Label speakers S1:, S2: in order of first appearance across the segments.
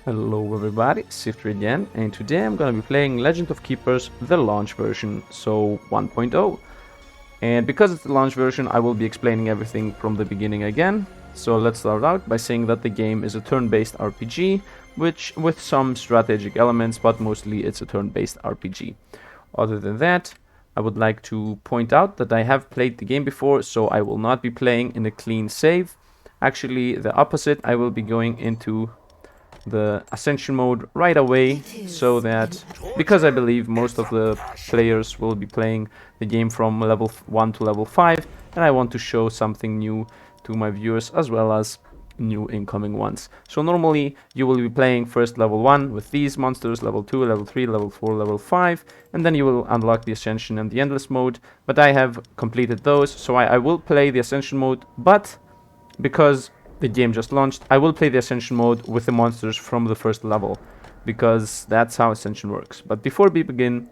S1: Hello everybody, Sifter again, and today I'm gonna be playing Legend of Keepers, the launch version, so 1.0. And because it's the launch version, I will be explaining everything from the beginning again. So let's start out by saying that the game is a turn-based RPG, which with some strategic elements, but mostly it's a turn-based RPG. Other than that, I would like to point out that I have played the game before, so I will not be playing in a clean save. Actually, the opposite, I will be going into the Ascension mode right away, so that, because I believe most of the players will be playing the game from level 1 to level 5, and I want to show something new to my viewers as well as new incoming ones. So normally you will be playing first level 1 with these monsters, level 2, level 3, level 4, level 5, and then you will unlock the Ascension and the Endless mode, but I have completed those, so I will play the Ascension mode, but because the game just launched, I will play the Ascension mode with the monsters from the first level, because that's how Ascension works. But before we begin,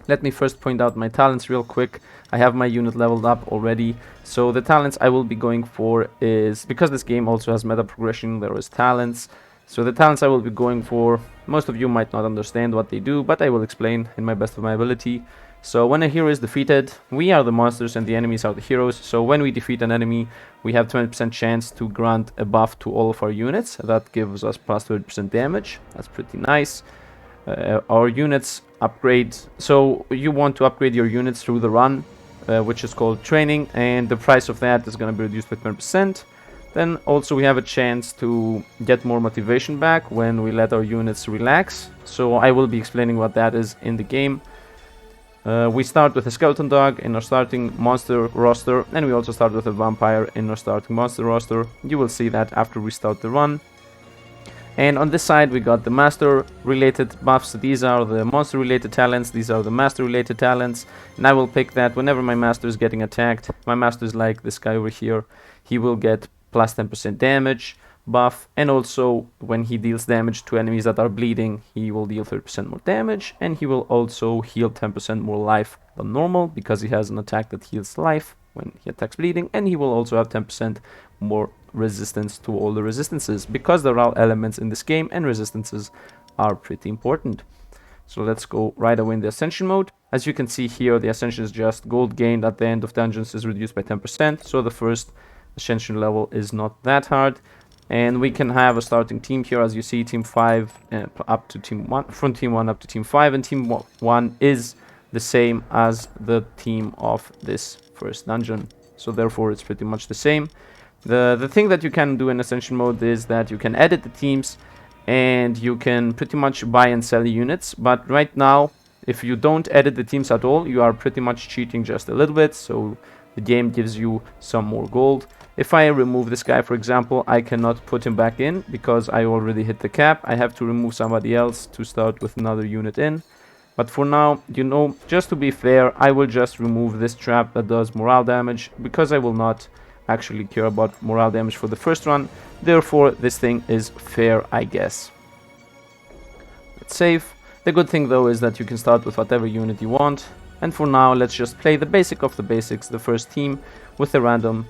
S1: let me first point out my talents real quick. I have my unit leveled up already, so the talents I will be going for is, because this game also has meta progression, there is talents. So the talents I will be going for, most of you might not understand what they do, but I will explain in my best of my ability. So when a hero is defeated, we are the monsters and the enemies are the heroes. So when we defeat an enemy, we have 20% chance to grant a buff to all of our units. That gives us plus 30% damage. That's pretty nice. Our units upgrade. So you want to upgrade your units through the run, which is called training, and the price of that is going to be reduced by 20%. Then also we have a chance to get more motivation back when we let our units relax. So I will be explaining what that is in the game. We start with a skeleton dog in our starting monster roster, and we also start with a vampire in our starting monster roster. You will see that after we start the run. And on this side we got the master related buffs. These are the monster related talents, these are the master related talents, and I will pick that whenever my master is getting attacked. My master is like this guy over here. He will get plus 10% damage buff, and also when he deals damage to enemies that are bleeding, he will deal 30% more damage, and he will also heal 10% more life than normal, because he has an attack that heals life when he attacks bleeding, and he will also have 10% more resistance to all the resistances, because there are elements in this game and resistances are pretty important. So let's go right away in the Ascension mode. As you can see here, the Ascension is just gold gained at the end of dungeons is reduced by 10%, so the first Ascension level is not that hard. And we can have a starting team here, as you see, team 5 up to team 1, from team 1 up to team 5, and team 1 is the same as the team of this first dungeon. So therefore it's pretty much the same. The thing that you can do in Ascension mode is that you can edit the teams and you can pretty much buy and sell units, but right now if you don't edit the teams at all, you are pretty much cheating just a little bit, so the game gives you some more gold. If I remove this guy, for example, I cannot put him back in because I already hit the cap. I have to remove somebody else to start with another unit in. But for now, you know, just to be fair, I will just remove this trap that does morale damage, because I will not actually care about morale damage for the first run. Therefore, this thing is fair, I guess. Let's save. The good thing though is that you can start with whatever unit you want. And for now, let's just play the basic of the basics, the first team, with a random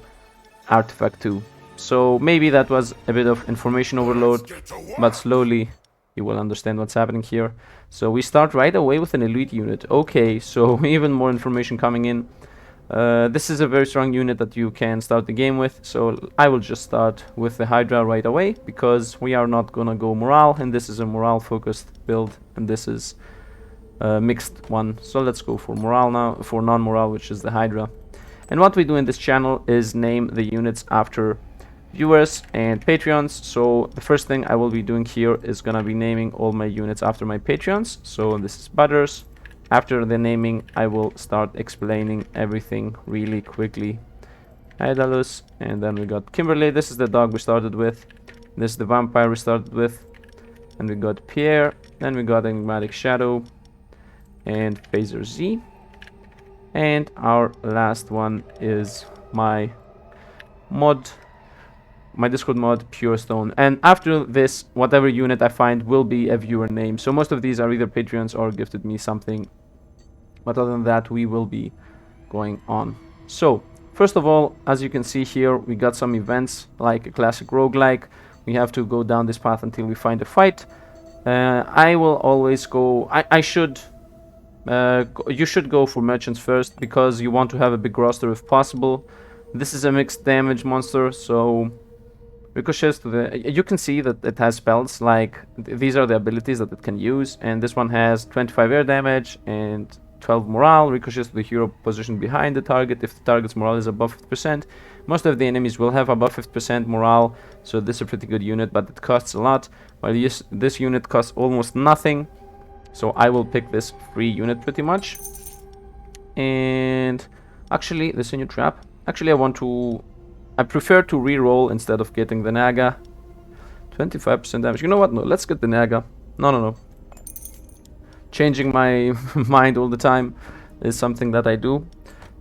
S1: artifact 2. So maybe that was a bit of information overload, but slowly you will understand what's happening here. So we start right away with an elite unit. Okay, so even more information coming in. This is a very strong unit that you can start the game with, so I will just start with the Hydra right away, because we are not gonna go morale, and this is a morale focused build, and this is a mixed one. So let's go for morale now, for non-morale, which is the Hydra. And what we do in this channel is name the units after viewers and Patreons. So the first thing I will be doing here is gonna be naming all my units after my Patreons. So this is Butters. After the naming, I will start explaining everything really quickly. Idalus, and then we got Kimberly. This is the dog we started with. This is the vampire we started with. And we got Pierre. Then we got Enigmatic Shadow and Phaser Z. And our last one is my mod, my Discord mod, Pure Stone. And after this, whatever unit I find will be a viewer name. So most of these are either Patreons or gifted me something. But other than that, we will be going on. So first of all, as you can see here, we got some events like a classic roguelike, We have to go down this path until we find a fight. I will always go... you should go for merchants first, because you want to have a big roster if possible. This is a mixed damage monster, so ricochets to the... You can see that it has spells, like these are the abilities that it can use, and this one has 25 air damage and 12 morale, ricochets to the hero positioned behind the target if the target's morale is above 50%. Most of the enemies will have above 50% morale, so this is a pretty good unit, but it costs a lot, while this unit costs almost nothing. So I will pick this free unit pretty much. And actually, this is a new trap. Actually, I prefer to re-roll instead of getting the Naga. 25% damage. You know what? No, let's get the Naga. No. Changing my mind all the time is something that I do.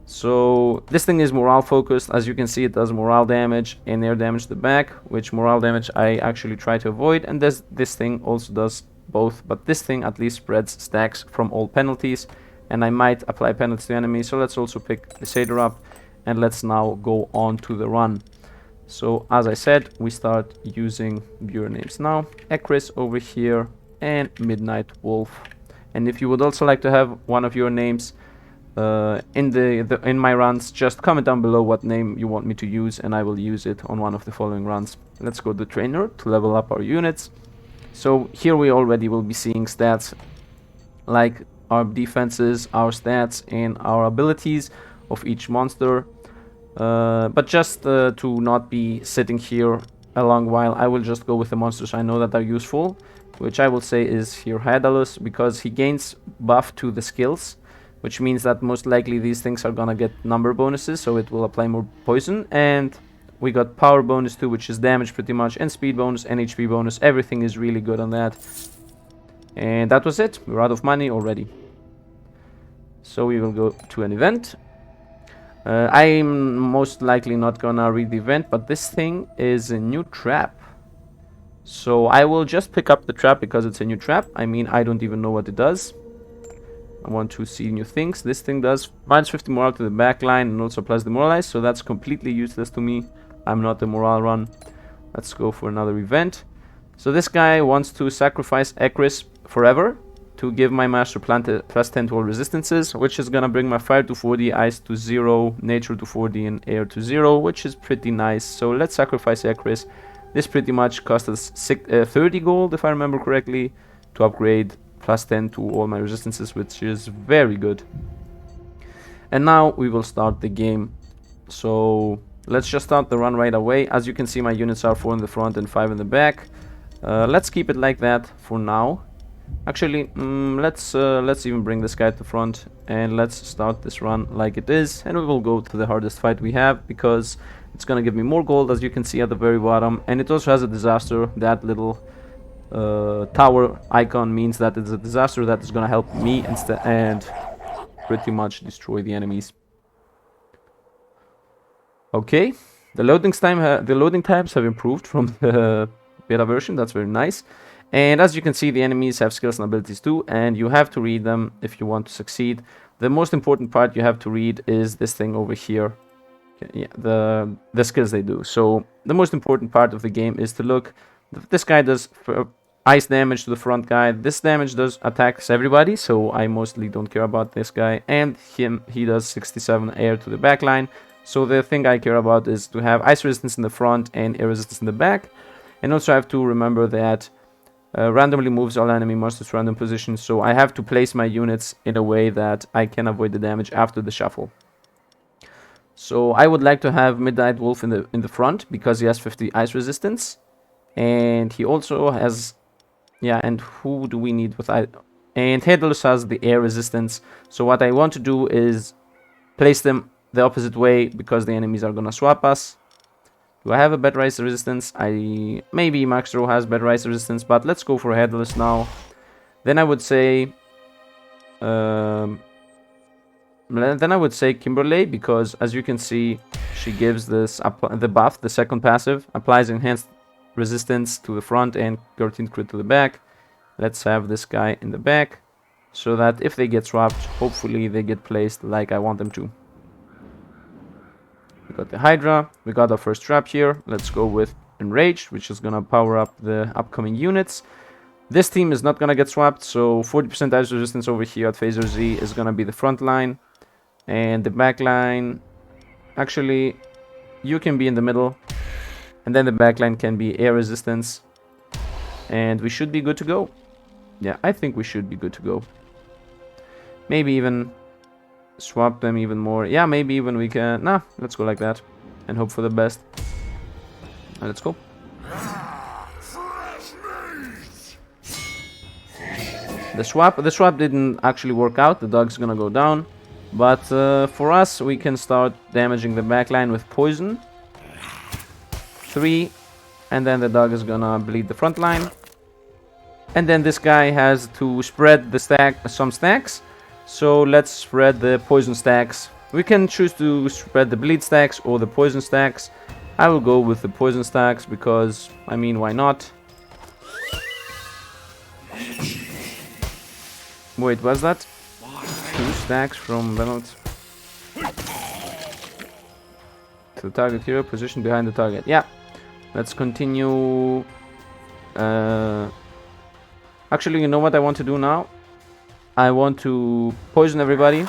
S1: So this thing is morale focused. As you can see, it does morale damage and air damage to the back, which morale damage I actually try to avoid. And this thing also does both, but this thing at least spreads stacks from all penalties, and I might apply penalties to enemies. So let's also pick the Satyr up, and let's now go on to the run. So as I said, we start using viewer names now. Ekris over here, and Midnight Wolf. And if you would also like to have one of your names in my runs, just comment down below what name you want me to use, and I will use it on one of the following runs. Let's go to trainer to level up our units. So here we already will be seeing stats like our defenses, our stats, and our abilities of each monster. But just to not be sitting here a long while, I will just go with the monsters I know that are useful, which I will say is here Hydalos, because he gains buff to the skills, which means that most likely these things are gonna get number bonuses, so it will apply more poison. And we got power bonus too, which is damage pretty much, and speed bonus and HP bonus. Everything is really good on that. And that was it. We're out of money already. So we will go to an event. I'm most likely not gonna read the event, but this thing is a new trap. So I will just pick up the trap because it's a new trap. I mean, I don't even know what it does. I want to see new things. This thing does minus 50 morale to the back line and also plus demoralize, so that's completely useless to me. I'm not a morale run. Let's go for another event. So this guy wants to sacrifice Ekris forever to give my master plant plus 10 to all resistances, which is gonna bring my fire to 40, ice to 0, nature to 40, and air to 0, which is pretty nice. So let's sacrifice Ekris. This pretty much cost us 30 gold, if I remember correctly, to upgrade plus 10 to all my resistances, which is very good. And now we will start the game. So let's just start the run right away. As you can see, my units are 4 in the front and 5 in the back. Let's keep it like that for now. Actually, let's even bring this guy to the front, and let's start this run like it is, and we will go to the hardest fight we have, because it's gonna give me more gold, as you can see at the very bottom. And it also has a disaster. That little tower icon means that it's a disaster that is gonna help me instead and pretty much destroy the enemies. Okay, the loading times have improved from the beta version. That's very nice. And as you can see, the enemies have skills and abilities too, and you have to read them if you want to succeed. The most important part you have to read is this thing over here. Okay, yeah, the skills they do. So the most important part of the game is to look. This guy does ice damage to the front guy. This damage does attacks everybody, so I mostly don't care about this guy. And he does 67 air to the back line. So the thing I care about is to have ice resistance in the front and air resistance in the back. And also I have to remember that randomly moves all enemy monsters to random positions, so I have to place my units in a way that I can avoid the damage after the shuffle. So I would like to have Midnight Wolf in the front because he has 50 ice resistance, and he also has, yeah. And who do we need with ice? And Hydalos has the air resistance. So what I want to do is place them the opposite way because the enemies are gonna swap us. Do I have a better ice resistance? Maybe Maxro has better ice resistance, but let's go for Hydalos now. Then I would say Kimberly, because as you can see, she gives this the buff, the second passive, applies enhanced resistance to the front and 13 crit to the back. Let's have this guy in the back, so that if they get swapped, hopefully they get placed like I want them to. We got the Hydra, we got our first trap here. Let's go with Enraged, which is gonna power up the upcoming units. This team is not gonna get swapped, so 40% ice resistance over here at Phaser Z is gonna be the front line. And the back line, actually, you can be in the middle. And then the back line can be air resistance. And we should be good to go. Yeah, I think we should be good to go. Maybe even swap them even more. Yeah, maybe even we can... Nah, let's go like that. And hope for the best. Let's go. The swap didn't actually work out. The dog's gonna go down. But for us, we can start damaging the backline with poison. 3. And then the dog is gonna bleed the front line. And then this guy has to spread the some stacks. So let's spread the poison stacks. We can choose to spread the bleed stacks or the poison stacks. I will go with the poison stacks because, I mean, why not? Wait, what's that? 2 stacks from Reynolds. To the target hero, position behind the target. Yeah. Let's continue. Actually, you know what I want to do now? I want to poison everybody.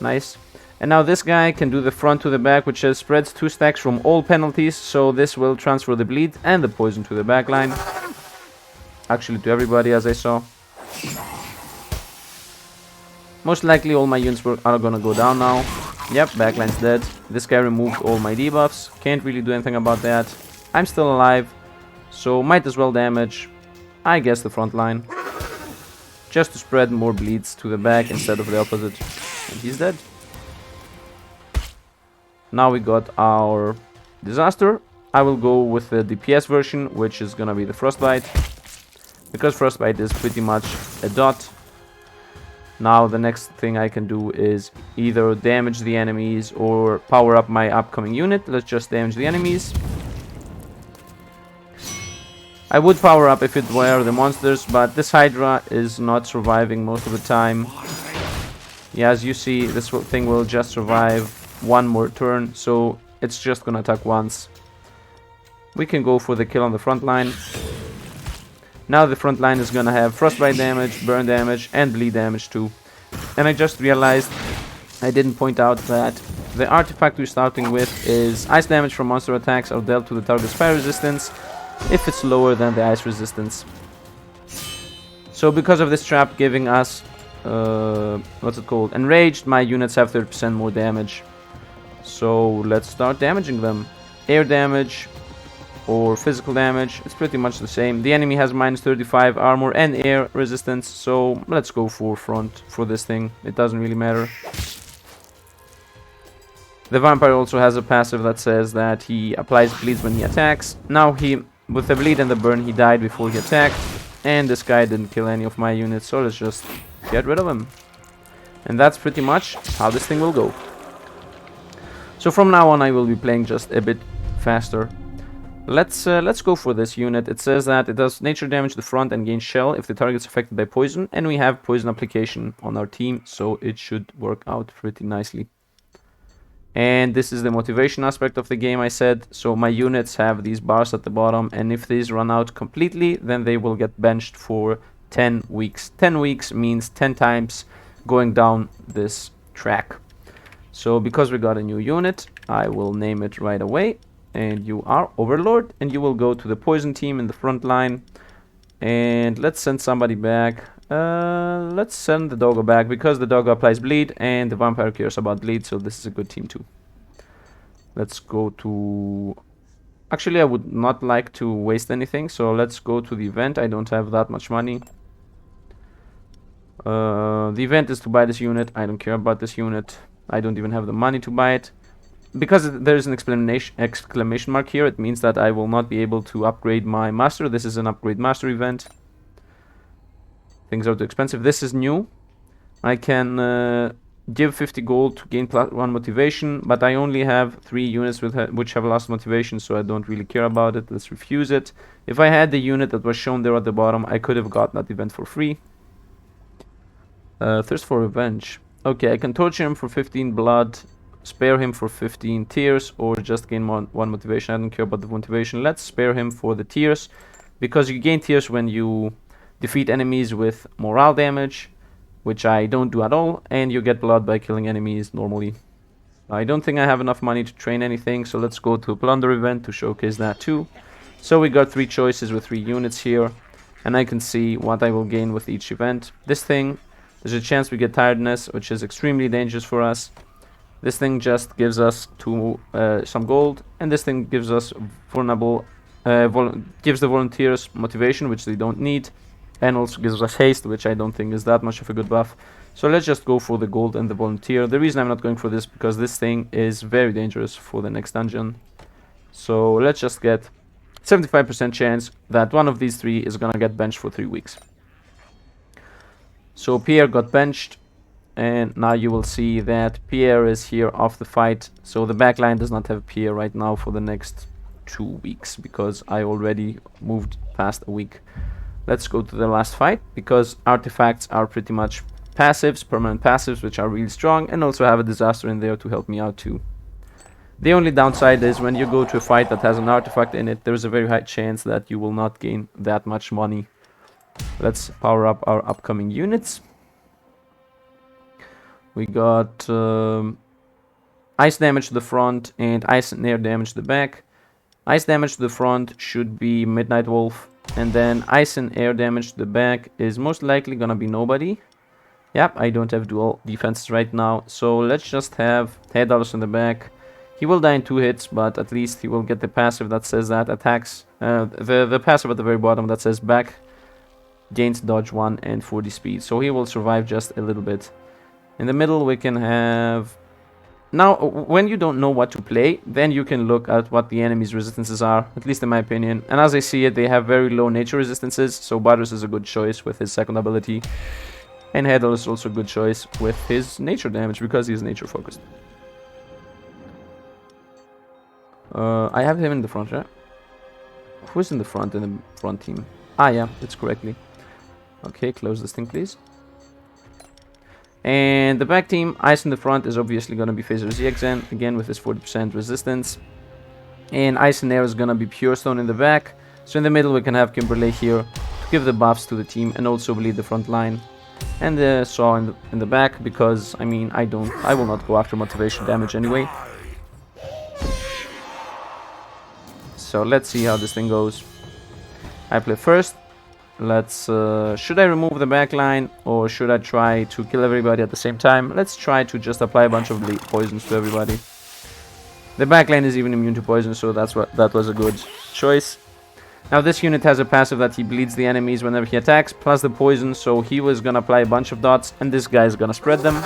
S1: Nice. And now this guy can do the front to the back, which spreads 2 stacks from all penalties. So this will transfer the bleed and the poison to the back line. Actually, to everybody, as I saw. Most likely all my units are gonna go down now. Yep, backline's dead. This guy removed all my debuffs. Can't really do anything about that. I'm still alive. So might as well damage, I guess, the front line. Just to spread more bleeds to the back instead of the opposite. And he's dead. Now we got our disaster. I will go with the DPS version, which is gonna be the Frostbite. Because Frostbite is pretty much a dot. Now the next thing I can do is either damage the enemies or power up my upcoming unit. Let's just damage the enemies. I would power up if it were the monsters, but this Hydra is not surviving most of the time. Yeah, as you see, this thing will just survive one more turn, so it's just gonna attack once. We can go for the kill on the front line. Now the front line is gonna have frostbite damage, burn damage, and bleed damage too. And I just realized I didn't point out that the artifact we're starting with is ice damage from monster attacks are dealt to the target's fire resistance if it's lower than the ice resistance. So because of this trap giving us, what's it called? Enraged, my units have 30% more damage. So let's start damaging them. Air damage or physical damage, it's pretty much the same. The enemy has minus 35 armor and air resistance, so let's go for front for this thing. It doesn't really matter. The vampire also has a passive that says that he applies bleeds when he attacks. Now with the bleed and the burn, he died before he attacked. And this guy didn't kill any of my units, so let's just get rid of him. And that's pretty much how this thing will go. So from now on I will be playing just a bit faster. Let's go for this unit. It says that it does nature damage to the front and gains shell if the target is affected by poison. And we have poison application on our team, so it should work out pretty nicely. And this is the motivation aspect of the game, I said. So my units have these bars at the bottom, and if these run out completely, then they will get benched for 10 weeks. 10 weeks means 10 times going down this track. So because we got a new unit, I will name it right away. And you are Overlord, and you will go to the poison team in the front line. And let's send somebody back. Let's send the doggo back because the doggo applies bleed and the vampire cares about bleed, so this is a good team too. Let's go to... Actually, I would not like to waste anything, so let's go to the event. I don't have that much money. The event is to buy this unit. I don't care about this unit. I don't even have the money to buy it. Because there's an exclamation mark here, it means that I will not be able to upgrade my master. This is an upgrade master event. Things are too expensive. This is new. I can give 50 gold to gain +1 motivation, but I only have 3 units which have lost motivation, so I don't really care about it. Let's refuse it. If I had the unit that was shown there at the bottom, I could have got that event for free. Thirst for revenge. Okay, I can torture him for 15 blood spare him for 15 tears or just gain one motivation. I don't care about the motivation. Let's spare him for the tears, because you gain tears when you defeat enemies with morale damage, which I don't do at all, and you get blood by killing enemies normally. I don't think I have enough money to train anything, so let's go to a plunder event to showcase that too. So we got 3 choices with 3 units here, and I can see what I will gain with each event. This thing, there's a chance we get tiredness, which is extremely dangerous for us. This thing just gives us some gold, and this thing gives us gives the volunteers motivation, which they don't need, and also gives us haste, which I don't think is that much of a good buff. So let's just go for the gold and the volunteer. The reason I'm not going for this, because this thing is very dangerous for the next dungeon. So let's just get 75% chance that one of these 3 is gonna get benched for 3 weeks. So Pierre got benched, and now you will see that Pierre is here off the fight. So the backline does not have Pierre right now for the next 2 weeks, because I already moved past a week. Let's go to the last fight, because artifacts are pretty much passives, permanent passives, which are really strong, and also have a disaster in there to help me out too. The only downside is when you go to a fight that has an artifact in it, there's a very high chance that you will not gain that much money. Let's power up our upcoming units. We got ice damage to the front and ice and air damage to the back. Ice damage to the front should be Midnight Wolf, and then ice and air damage to the back is most likely gonna be nobody. Yep, I don't have dual defenses right now, so let's just have Daedalus in the back. He will die in 2 hits, but at least he will get the passive that says that attacks. The passive at the very bottom that says back gains dodge 1 and 40 speed, so he will survive just a little bit. In the middle we can have... Now, when you don't know what to play, then you can look at what the enemy's resistances are, at least in my opinion. And as I see it, they have very low nature resistances, so Butters is a good choice with his second ability. And Hedel is also a good choice with his nature damage, because he's nature focused. I have him in the front, right? Who's in the front team? Ah, yeah, it's correctly. Okay, close this thing, please. And the back team, Ice in the front, is obviously going to be Phaser ZXN, again with his 40% resistance. And Ice and Air is going to be Pure Stone in the back. So in the middle we can have Kimberly here to give the buffs to the team and also bleed the front line. And the Saw in the back, because, I mean, I will not go after motivation damage anyway. So let's see how this thing goes. I play first. Let's should I remove the backline, or should I try to kill everybody at the same time? Let's try to just apply a bunch of poisons to everybody. The backline is even immune to poison, so that was a good choice. Now this unit has a passive that he bleeds the enemies whenever he attacks, plus the poison, so he was gonna apply a bunch of dots, and this guy is gonna spread them.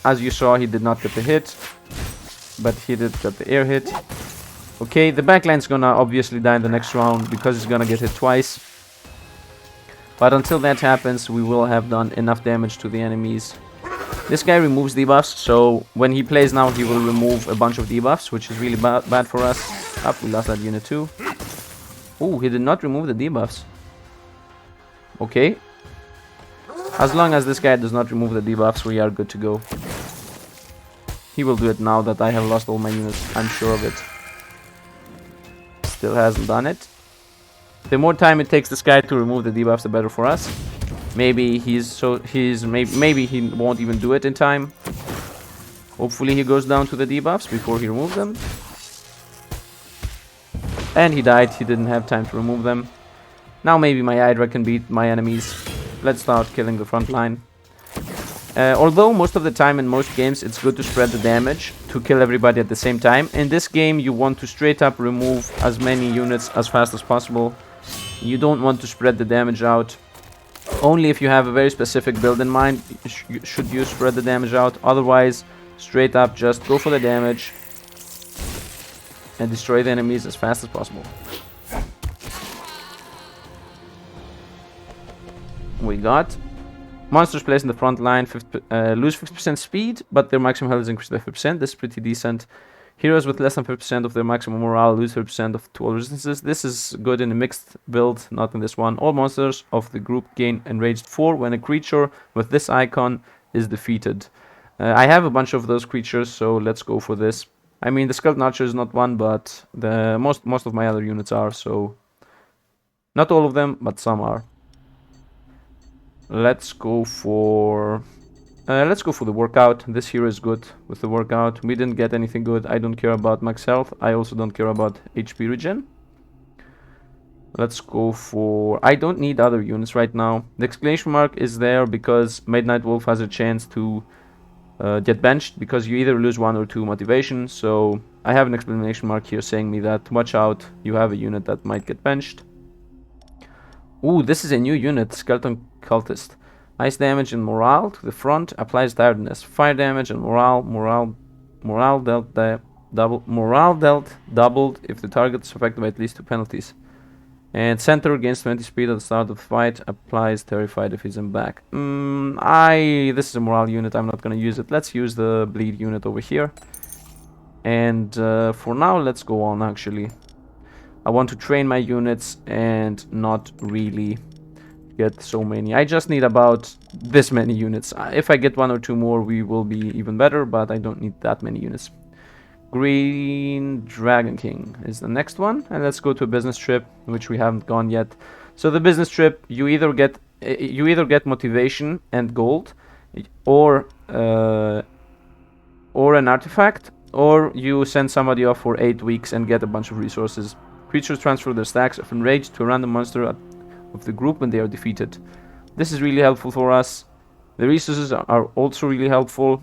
S1: As you saw, he did not get the hit, but he did get the air hit. Okay, the backline's gonna obviously die in the next round because he's gonna get hit twice. But until that happens, we will have done enough damage to the enemies. This guy removes debuffs, so when he plays now, he will remove a bunch of debuffs, which is really bad for us. Up, we lost that unit too. Oh, he did not remove the debuffs. Okay. As long as this guy does not remove the debuffs, we are good to go. He will do it now that I have lost all my units, I'm sure of it. Still hasn't done it. The more time it takes this guy to remove the debuffs, the better for us. Maybe maybe he won't even do it in time. Hopefully he goes down to the debuffs before he removes them. And he died. He didn't have time to remove them. Now maybe my Hydra can beat my enemies. Let's start killing the front line. Although most of the time in most games it's good to spread the damage to kill everybody at the same time, in this game you want to straight up remove as many units as fast as possible. You don't want to spread the damage out. Only if you have a very specific build in mind should you spread the damage out. Otherwise, straight up just go for the damage and destroy the enemies as fast as possible. We got monsters placed in the front line lose 50% speed, but their maximum health is increased by 50%. This is pretty decent. Heroes with less than 50% of their maximum morale lose 50% to all resistances. This is good in a mixed build, not in this one. All monsters of the group gain enraged 4 when a creature with this icon is defeated. I have a bunch of those creatures, so let's go for this. I mean, the Skeleton Archer is not one, but the most of my other units are, so... Not all of them, but some are. Let's go for the workout. This hero is good with the workout. We didn't get anything good. I don't care about max health. I also don't care about HP regen. Let's go for... I don't need other units right now. The exclamation mark is there because Midnight Wolf has a chance to get benched, because you either lose 1 or 2 motivation. So I have an exclamation mark here saying me that watch out, you have a unit that might get benched. Ooh, this is a new unit, Skeleton Cultist. Ice damage and morale to the front, applies tiredness. Fire damage and morale dealt doubled if the target is affected by at least 2 penalties. And center gains 20 speed at the start of the fight, applies terrified if he's in back. This is a morale unit, I'm not gonna use it. Let's use the bleed unit over here. And for now, let's go on actually. I want to train my units and not really get so many. I just need about this many units. If I get 1 or 2 more, we will be even better, but I don't need that many units. Green Dragon King is the next one, and let's go to a business trip, which we haven't gone yet. So the business trip, you either get motivation and gold, or an artifact, or you send somebody off for 8 weeks and get a bunch of resources. Creatures transfer their stacks of enrage to a random monster of the group when they are defeated. This is really helpful for us. The resources are also really helpful.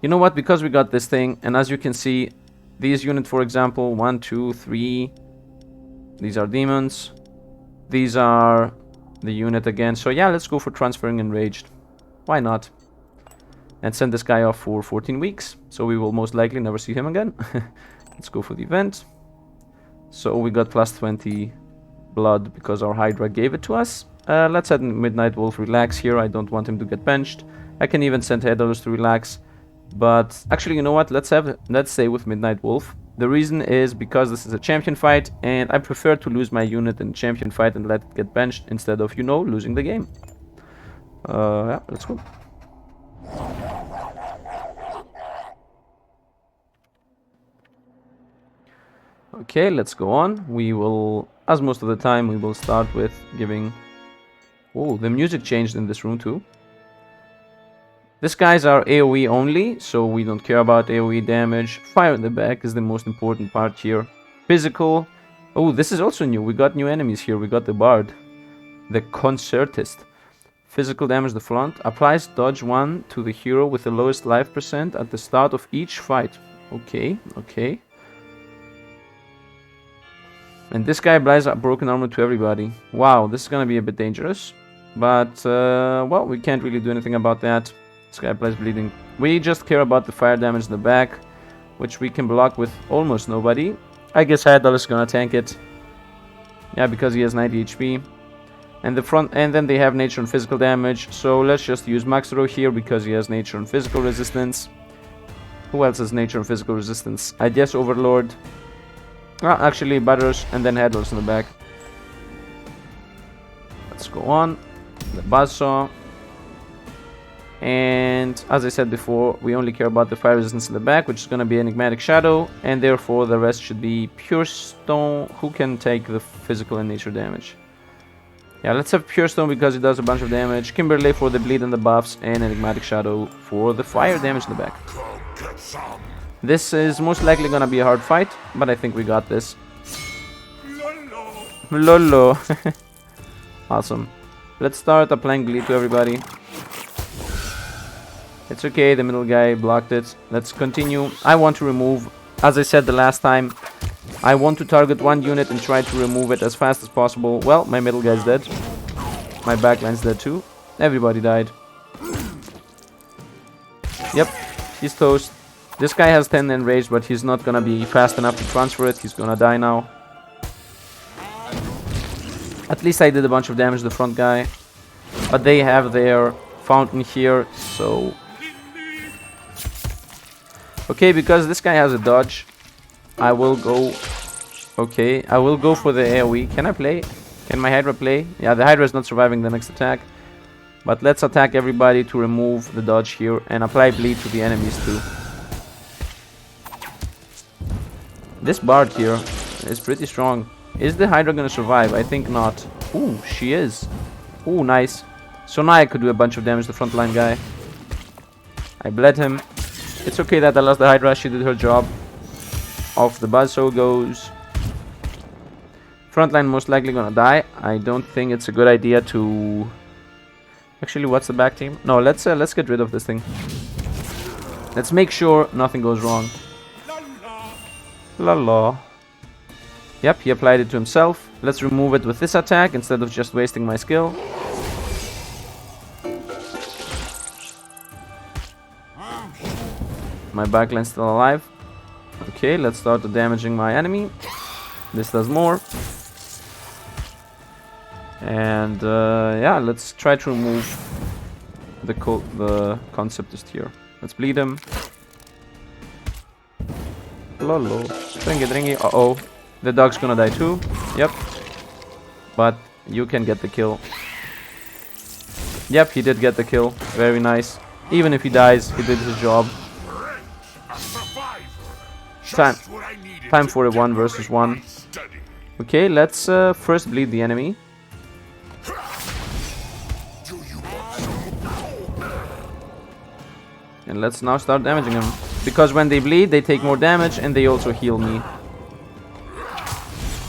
S1: You know what, because we got this thing, and as you can see, these units, for example, 1, 2, 3, these are demons. These are the unit again. So yeah, let's go for transferring enraged. Why not? And send this guy off for 14 weeks. So we will most likely never see him again. Let's go for the event. So we got plus 20 blood because our Hydra gave it to us. Let's let Midnight Wolf relax here. I don't want him to get benched. I can even send Headless to relax. But actually, you know what? Let's stay with Midnight Wolf. The reason is because this is a champion fight, and I prefer to lose my unit in champion fight and let it get benched instead of, you know, losing the game. Yeah, let's go. Okay, let's go on. We will, as most of the time, we will start with giving... Oh, the music changed in this room too. These guys are AoE only, so we don't care about AoE damage. Fire in the back is the most important part here. Physical. Oh, this is also new. We got new enemies here. We got the Bard. The Concertist. Physical damage the front. Applies dodge 1 to the hero with the lowest life percent at the start of each fight. Okay, okay. And this guy applies broken armor to everybody. Wow, this is gonna be a bit dangerous. But, well, we can't really do anything about that. This guy applies bleeding. We just care about the fire damage in the back, which we can block with almost nobody. I guess Hydral is gonna tank it. Yeah, because he has 90 HP. And the front, and then they have nature and physical damage. So let's just use Maxero here because he has nature and physical resistance. Who else has nature and physical resistance? I guess Overlord. Well, actually, Butters and then Headless in the back. Let's go on. The Buzzsaw. And as I said before, we only care about the fire resistance in the back, which is going to be Enigmatic Shadow. And therefore, the rest should be Pure Stone, who can take the physical and nature damage. Yeah, let's have Pure Stone because it does a bunch of damage. Kimberley for the bleed and the buffs. And Enigmatic Shadow for the fire damage in the back. This is most likely gonna be a hard fight, but I think we got this. Lolo. Awesome. Let's start applying bleed to everybody. It's okay, the middle guy blocked it. Let's continue. I want to remove, as I said the last time, I want to target one unit and try to remove it as fast as possible. Well, my middle guy's dead. My backline's dead too. Everybody died. Yep, he's toast. This guy has 10 enraged, but he's not gonna be fast enough to transfer it. He's gonna die now. At least I did a bunch of damage to the front guy. But they have their fountain here, so... Okay, because this guy has a dodge, I will go... Okay, I will go for the AoE. Can I play? Can my Hydra play? Yeah, the Hydra is not surviving the next attack. But let's attack everybody to remove the dodge here and apply bleed to the enemies too. This bard here is pretty strong. Is the Hydra gonna survive? I think not. Ooh, she is. Ooh, nice. So now I could do a bunch of damage to the frontline guy. I bled him. It's okay that I lost the Hydra. She did her job. Off the Buzzsaw goes. Frontline most likely gonna die. I don't think it's a good idea to... Actually, what's the back team? No, let's get rid of this thing. Let's make sure nothing goes wrong. La la. Yep, he applied it to himself. Let's remove it with this attack instead of just wasting my skill. My backline's still alive. Okay, let's start damaging my enemy. This does more. And yeah, let's try to remove the conceptist here. Let's bleed him. Lolo. Dringy. Uh-oh. The dog's gonna die too. Yep. But you can get the kill. Yep, he did get the kill. Very nice. Even if he dies, he did his job. Time for a 1 versus 1. Okay, let's first bleed the enemy. And let's now start damaging him. Because when they bleed, they take more damage and they also heal me.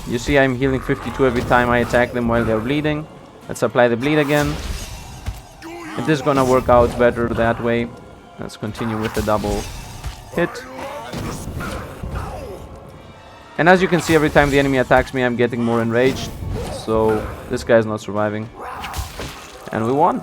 S1: You see I'm healing 52 every time I attack them while they're bleeding. Let's apply the bleed again. It is gonna work out better that way. Let's continue with the double hit. And as you can see, every time the enemy attacks me, I'm getting more enraged. So this guy's not surviving. And we won.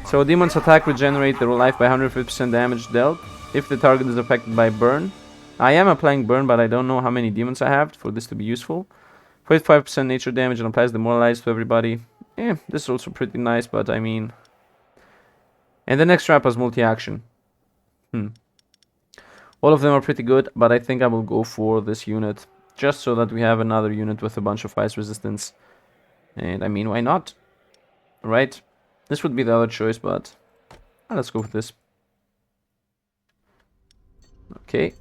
S1: So demons attack regenerate their life by 150% damage dealt if the target is affected by burn. I am applying burn, but I don't know how many demons I have for this to be useful. 45% nature damage and applies demoralize to everybody. This is also pretty nice, but I mean... And the next trap has multi-action. All of them are pretty good, but I think I will go for this unit. Just so that we have another unit with a bunch of ice resistance. And I mean, why not? Right? This would be the other choice, but... let's go with this. Okay.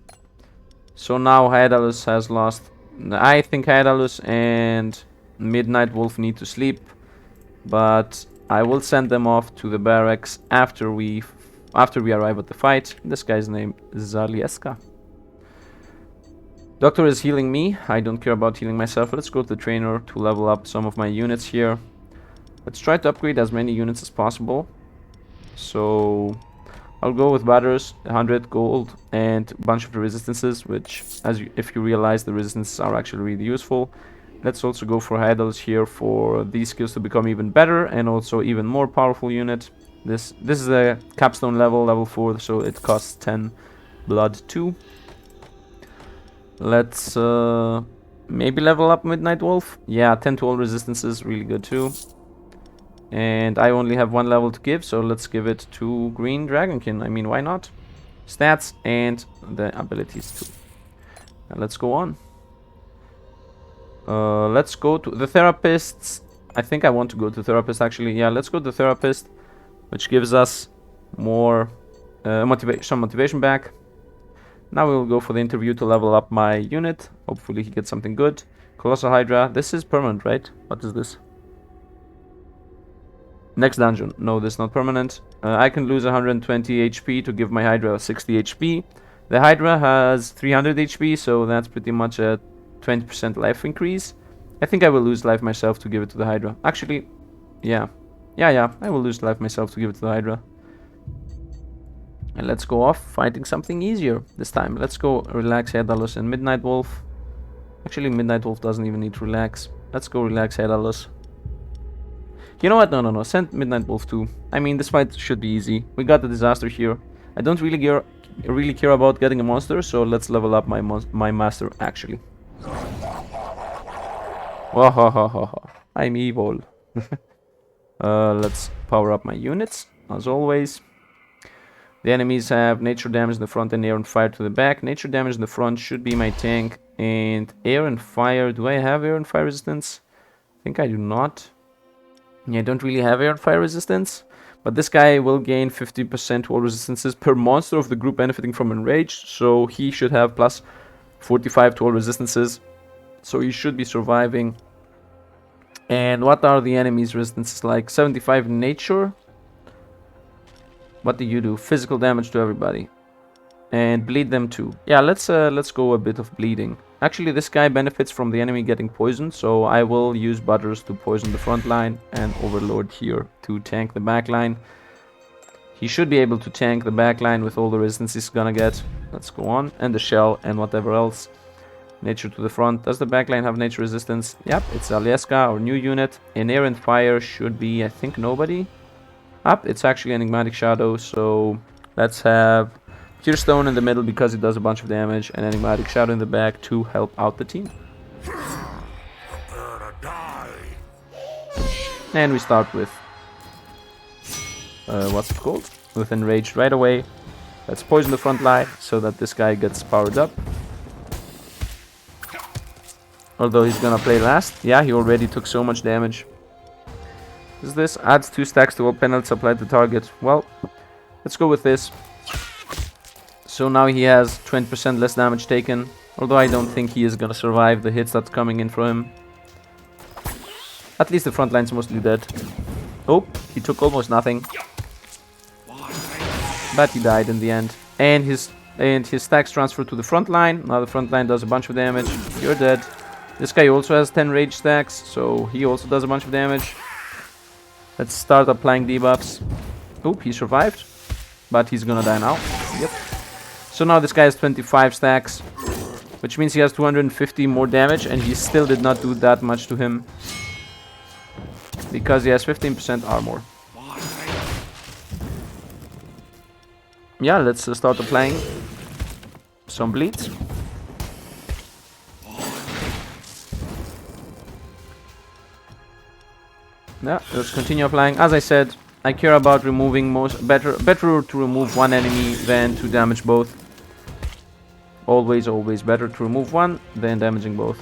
S1: So now Hydalos has lost. I think Hydalos and Midnight Wolf need to sleep. But I will send them off to the barracks after we arrive at the fight. This guy's name is Zalieska. Doctor is healing me. I don't care about healing myself. Let's go to the trainer to level up some of my units here. Let's try to upgrade as many units as possible. So I'll go with batters, 100 gold, and a bunch of the resistances, which, if you realize, the resistances are actually really useful. Let's also go for Hydalos here for these skills to become even better and also even more powerful unit. This is a capstone level 4, so it costs 10 blood too. Let's maybe level up Midnight Wolf. Yeah, 10 to all resistances, really good too. And I only have 1 level to give, so let's give it to Green Dragonkin. I mean, why not? Stats and the abilities too. And let's go on. Let's go to the therapists. I think I want to go to therapist actually. Yeah, let's go to therapist, which gives us more some motivation back. Now we'll go for the interview to level up my unit. Hopefully he gets something good. Colossal Hydra. This is permanent, right? What is this? Next dungeon. No, this is not permanent. I can lose 120 HP to give my Hydra 60 HP. The Hydra has 300 HP, so that's pretty much a 20% life increase. I think I will lose life myself to give it to the Hydra. Actually, yeah. I will lose life myself to give it to the Hydra. And let's go off fighting something easier this time. Let's go relax Hydalos and Midnight Wolf. Actually, Midnight Wolf doesn't even need to relax. Let's go relax Hydalos. You know what? No. Send Midnight Wolf too. I mean, this fight should be easy. We got the disaster here. I don't really care about getting a monster, so let's level up my master actually. Wahahaha. I'm evil. Let's power up my units as always. The enemies have nature damage in the front and air and fire to the back. Nature damage in the front should be my tank, and air and fire. Do I have air and fire resistance? think I do not. Yeah, I don't really have air and fire resistance. But this guy will gain 50% to all resistances per monster of the group benefiting from enraged. So he should have plus 45 to all resistances. So he should be surviving. And what are the enemy's resistances like? 75 nature. What do you do? Physical damage to everybody. And bleed them too. Yeah, let's go a bit of bleeding. Actually, this guy benefits from the enemy getting poisoned, so I will use Butters to poison the front line and Overlord here to tank the back line. He should be able to tank the back line with all the resistance he's gonna get. Let's go on. And the shell and whatever else. Nature to the front. Does the back line have nature resistance? Yep, it's Alyeska, our new unit. And air and fire should be, I think, nobody. Up, it's actually Enigmatic Shadow, so let's have Tear Stone in the middle because it does a bunch of damage, and Enigmatic Shadow in the back to help out the team. And we start with what's it called? With Enraged right away. Let's poison the front line so that this guy gets powered up. Although he's gonna play last. Yeah, he already took so much damage. Is this? Adds 2 stacks to all penalties applied to target. Well, let's go with this. So now he has 20% less damage taken. Although I don't think he is gonna survive the hits that's coming in for him. At least the front line's mostly dead. Oh, he took almost nothing. But he died in the end. And his stacks transfer to the front line. Now the front line does a bunch of damage. You're dead. This guy also has 10 rage stacks, so he also does a bunch of damage. Let's start applying debuffs. Oop, he survived. But he's gonna die now. Yep. So now this guy has 25 stacks, which means he has 250 more damage, and he still did not do that much to him. Because he has 15% armor. Yeah, let's start applying some bleeds. Yeah, let's continue applying. As I said, I care about removing better to remove one enemy than to damage both. Always better to remove one than damaging both.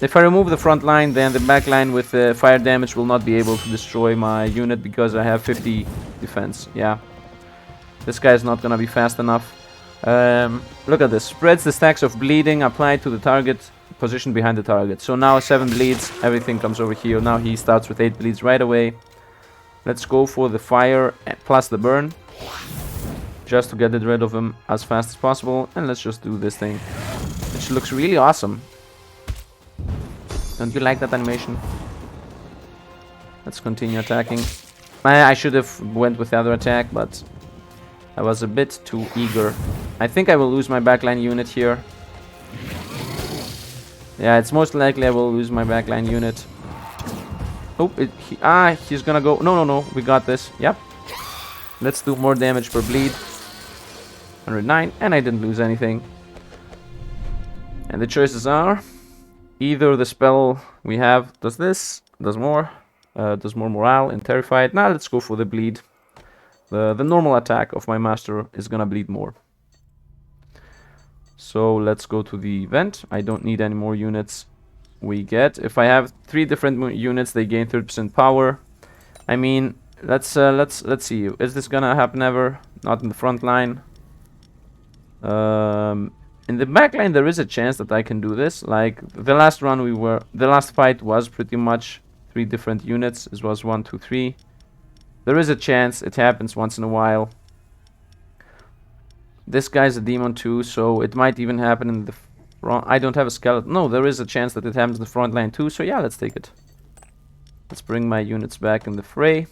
S1: If I remove the front line, then the back line with fire damage will not be able to destroy my unit because I have 50 defense. Yeah, this guy is not gonna be fast enough. Look at this. Spreads the stacks of bleeding applied to the target position behind the target. So now 7 bleeds, everything comes over here. Now he starts with 8 bleeds right away. Let's go for the fire plus the burn, just to get rid of him as fast as possible. And let's just do this thing, which looks really awesome. Don't you like that animation? Let's continue attacking. I should have went with the other attack, but I was a bit too eager. I think I will lose my backline unit here. Yeah, it's most likely I will lose my backline unit. Oh, he's gonna go. No, we got this. Yep. Let's do more damage per bleed. 109, and I didn't lose anything. And the choices are either the spell we have does this, does more morale and terrified. Now let's go for the bleed. The normal attack of my master is gonna bleed more. So let's go to the event. I don't need any more units. We get, if I have 3 different units, they gain 30% power. I mean, let's see. Is this gonna happen ever? Not in the front line. In the back line, there is a chance that I can do this. Like the last fight was pretty much 3 different units. It was 1, 2, 3. There is a chance. It happens once in a while. This guy's a demon too, so it might even happen in the front. I don't have a skeleton. No, there is a chance that it happens in the front line too, so yeah, let's take it. Let's bring my units back in the fray.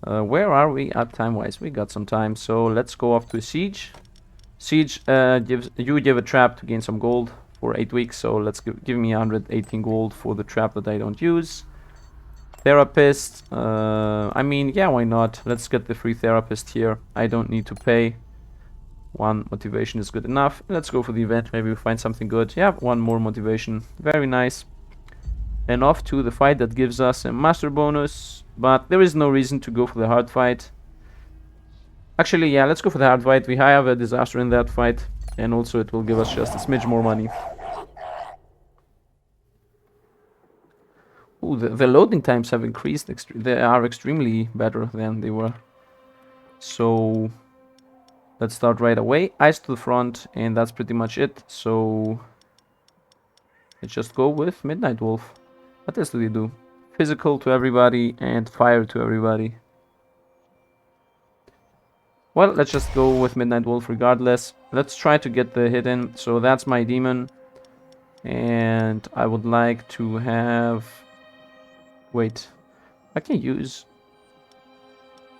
S1: Where are we at time-wise? We got some time, so let's go off to a siege. Siege give a trap to gain some gold for 8 weeks, so let's give me 118 gold for the trap that I don't use. Therapist, I mean, yeah, why not? Let's get the free therapist here. I don't need to pay. 1 motivation is good enough. Let's go for the event. Maybe we find something good. Yeah, 1 more motivation. Very nice. And off to the fight that gives us a master bonus. But there is no reason to go for the hard fight. Actually, yeah, let's go for the hard fight. We have a disaster in that fight. And also it will give us just a smidge more money. Ooh, the loading times have increased. They are extremely better than they were. So let's start right away. Eyes to the front, and that's pretty much it. So let's just go with Midnight Wolf. What else do they do? Physical to everybody and fire to everybody. Well, let's just go with Midnight Wolf regardless. Let's try to get the hit in. So that's my demon. And I would like to have... Wait. I can use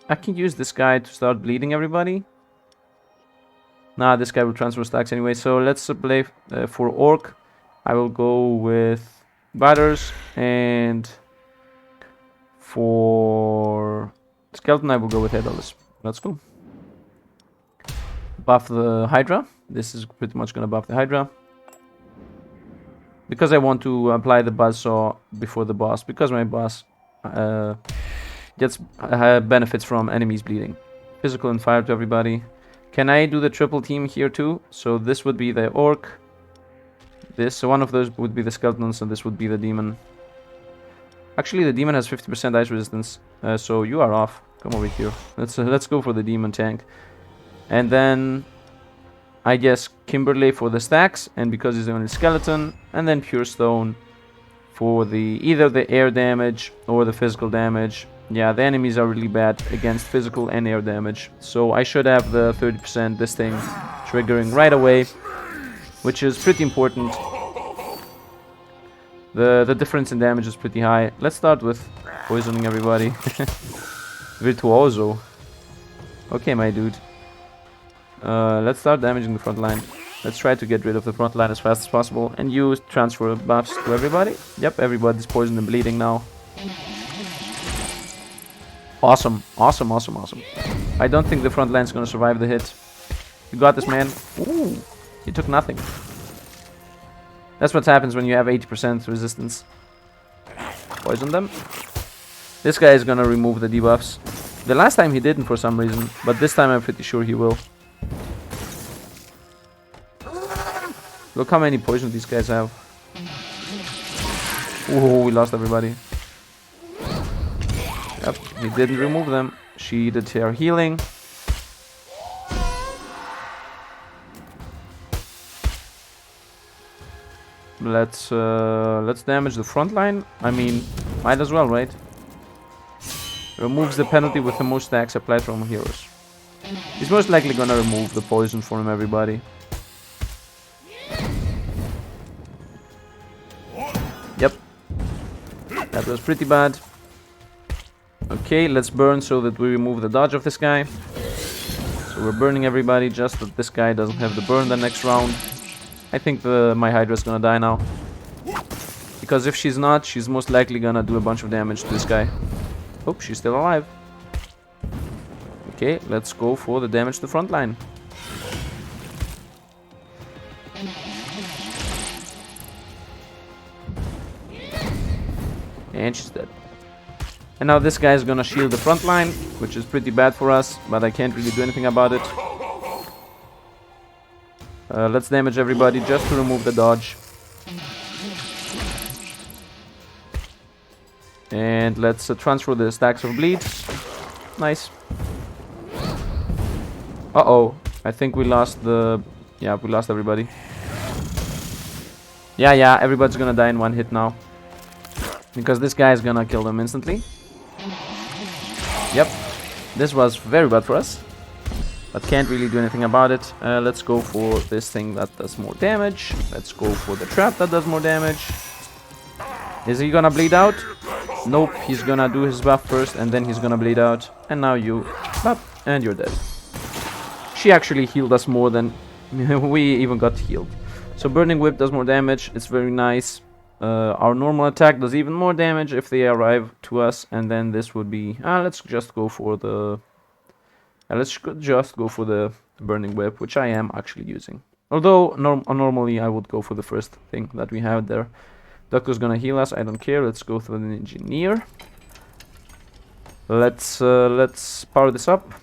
S1: this guy to start bleeding everybody. Nah, this guy will transfer stacks anyway. So let's play for Orc. I will go with Batters. And for Skeleton, I will go with Headless. Let's go. Buff the Hydra. This is pretty much gonna buff the Hydra. Because I want to apply the Buzzsaw before the boss. Because my boss gets benefits from enemies bleeding. Physical and fire to everybody. Can I do the triple team here too? So this would be the Orc. So one of those would be the Skeletons, and this would be the Demon. Actually, the Demon has 50% ice resistance. So you are off. Come over here. Let's go for the Demon tank. And then I guess Kimberly for the stacks, and because he's the only skeleton, and then Pure Stone for either the air damage or the physical damage. Yeah, the enemies are really bad against physical and air damage, so I should have the 30% this thing triggering right away, which is pretty important. The difference in damage is pretty high. Let's start with poisoning everybody. Virtuoso. Okay, my dude. Let's start damaging the front line. Let's try to get rid of the front line as fast as possible and use transfer buffs to everybody. Yep, everybody's poisoned and bleeding now. Awesome, awesome, awesome, awesome. I don't think the front line's gonna survive the hit. You got this, man. Ooh, he took nothing. That's what happens when you have 80% resistance. Poison them. This guy is gonna remove the debuffs. The last time he didn't for some reason, but this time I'm pretty sure he will. Look how many poison these guys have. Oh, we lost everybody. Yep, he didn't remove them. She did her healing. Let's damage the front line. I mean, might as well, right? Removes the penalty with the most stacks applied from heroes. He's most likely gonna remove the poison from everybody. Yep. That was pretty bad. Okay, let's burn so that we remove the dodge of this guy. So we're burning everybody just that this guy doesn't have the burn the next round. I think my Hydra's gonna die now. Because if she's not, she's most likely gonna do a bunch of damage to this guy. Oh, she's still alive. Okay, let's go for the damage to the front line. And she's dead. And now this guy is gonna shield the front line, which is pretty bad for us, but I can't really do anything about it. Let's damage everybody just to remove the dodge. And let's transfer the stacks of bleed. Nice. Uh-oh. I think we lost the... Yeah, we lost everybody. Yeah, everybody's gonna die in one hit now. Because this guy is gonna kill them instantly. Yep. This was very bad for us. But can't really do anything about it. Let's go for this thing that does more damage. Let's go for the trap that does more damage. Is he gonna bleed out? Nope, he's gonna do his buff first and then he's gonna bleed out. And now you... Bop, and you're dead. She actually healed us more than we even got healed. So Burning Whip does more damage. It's very nice. Our normal attack does even more damage if they arrive to us. And then this would be... let's just go for the... let's just go for the Burning Whip, which I am actually using. Although normally I would go for the first thing that we have there. Doctor's gonna heal us. I don't care. Let's go through the engineer. Let's power this up.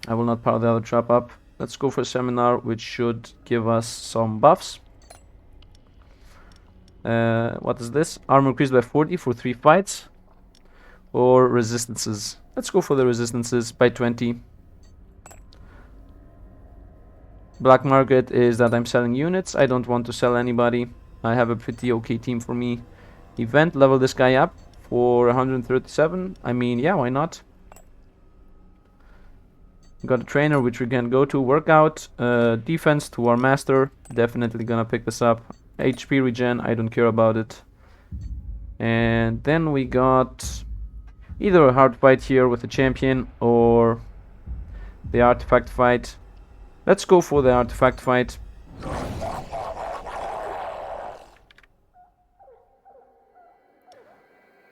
S1: I will not power the other trap up. Let's go for Seminar, which should give us some buffs. What is this? Armor increased by 40 for 3 fights. Or resistances. Let's go for the resistances by 20. Black market is that I'm selling units. I don't want to sell anybody. I have a pretty okay team for me. Event, level this guy up for 137. I mean, yeah, why not? Got a trainer which we can go to. Workout, defense to our master. Definitely gonna pick this up. HP regen, I don't care about it. And then we got either a hard fight here with the champion or the artifact fight. Let's go for the artifact fight.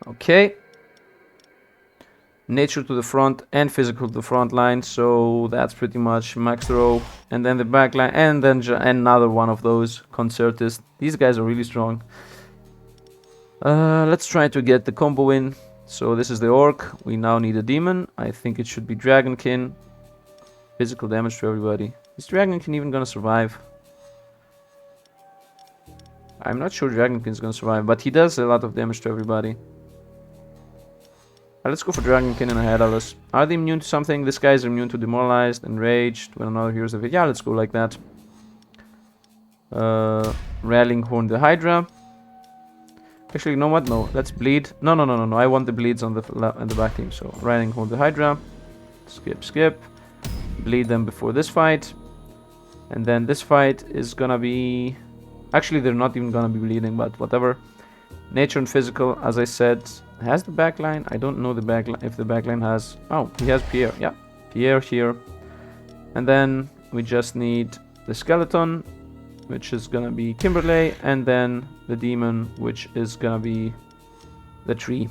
S1: Okay. Nature to the front and physical to the front line, so that's pretty much max throw. And then the back line, and then another one of those concertists. These guys are really strong. Let's try to get the combo in. So this is the orc. We now need a demon. I think it should be Dragonkin. Physical damage to everybody. Is Dragonkin even gonna survive? I'm not sure Dragonkin's gonna survive, but he does a lot of damage to everybody. Let's go for Dragonkin and a Headless. Are they immune to something? This guy is immune to Demoralized, Enraged, when another hero's of it. Yeah, let's go like that. Rallying Horn the Hydra. Actually, you know what? No, let's bleed. No. I want the bleeds on the back team. So, Rallying Horn the Hydra. Skip. Bleed them before this fight. And then this fight is gonna be... Actually, they're not even gonna be bleeding, but whatever. Nature and physical, as I said, has the backline. I don't know the backline if the backline has. Oh, he has Pierre. Yeah, Pierre here. And then we just need the skeleton, which is gonna be Kimberley, and then the demon, which is gonna be the tree.